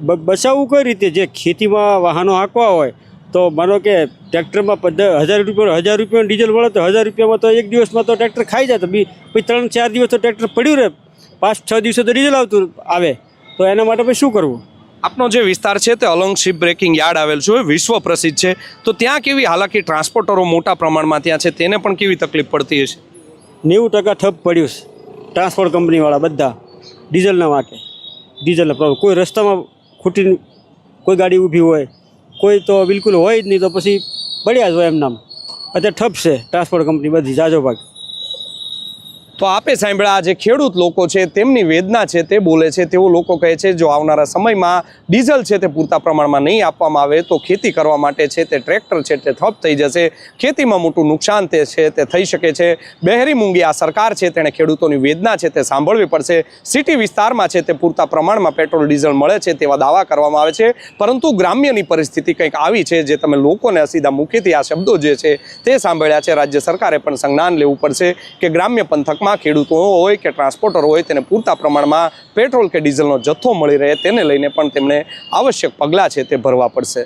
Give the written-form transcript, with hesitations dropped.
બચાવવું કઈ રીતે? જે ખેતીમાં વાહનો હાંકવા હોય તો માનો કે ટ્રેક્ટરમાં 1000 રૂપિયાનું ડીઝલ મળે તો 1000 રૂપિયામાં તો એક દિવસમાં તો ટ્રેક્ટર ખાઈ જાય. તો પછી 3-4 દિવસ તો ટ્રેક્ટર પડ્યું રહે, 5-6 દિવસો તો ડીઝલ આવતું આવે. તો એના માટે પછી શું કરવું? આપનો જે વિસ્તાર છે તે અલંગ શિપ બ્રેકિંગ યાર્ડ આવેલ છે, વિશ્વ પ્રસિદ્ધ છે. તો ત્યાં કેવી હાલાકી, ટ્રાન્સપોર્ટરો મોટા પ્રમાણમાં ત્યાં છે, તેને પણ કેવી તકલીફ પડતી હશે? 90% ઠપ પડ્યું છે. ટ્રાન્સપોર્ટ કંપનીવાળા બધા ડીઝલના માટે, ડીઝલના પ્રોબ્લેમ. કોઈ રસ્તામાં ખૂટીને કોઈ ગાડી ઊભી હોય, કોઈ તો બિલકુલ હોય જ નહીં, તો પછી પડ્યા જ હોય એમ નામ. અત્યારે ઠપ છે ટ્રાન્સપોર્ટ કંપની બધી, જાજો ભાગ. તો આપે સાંભળ્યા જે ખેડૂત લોકો છે તેમની વેદના છે તે બોલે છે. તેઓ લોકો કહે છે જો આવનારા સમયમાં ડીઝલ છે તે પૂરતા પ્રમાણમાં નહીં આપવામાં આવે તો ખેતી કરવા માટે છે તે ટ્રેક્ટર છે તે ઠપ થઈ જશે, ખેતીમાં મોટું નુકસાન તે છે તે થઈ શકે છે. બહેરી મૂંગી આ સરકાર છે તેણે ખેડૂતોની વેદના છે તે સાંભળવી પડશે. સિટી વિસ્તારમાં છે તે પૂરતા પ્રમાણમાં પેટ્રોલ ડીઝલ મળે છે તેવા દાવા કરવામાં આવે છે, પરંતુ ગ્રામ્યની પરિસ્થિતિ કંઈક આવી છે જે તમે લોકોને સીધા મુખેથી આ શબ્દો જે છે તે સાંભળ્યા છે. રાજ્ય સરકારે પણ સંજ્ઞાન લેવું પડશે કે ગ્રામ્ય પંથકમાં ખેડૂતો હોય કે ટ્રાન્સપોર્ટર હોય તેને પૂરતા પ્રમાણમાં પેટ્રોલ કે ડીઝલનો જથ્થો મળી રહે, તેને લઈને પણ તેમણે આવશ્યક પગલાં છે તે ભરવા પડશે.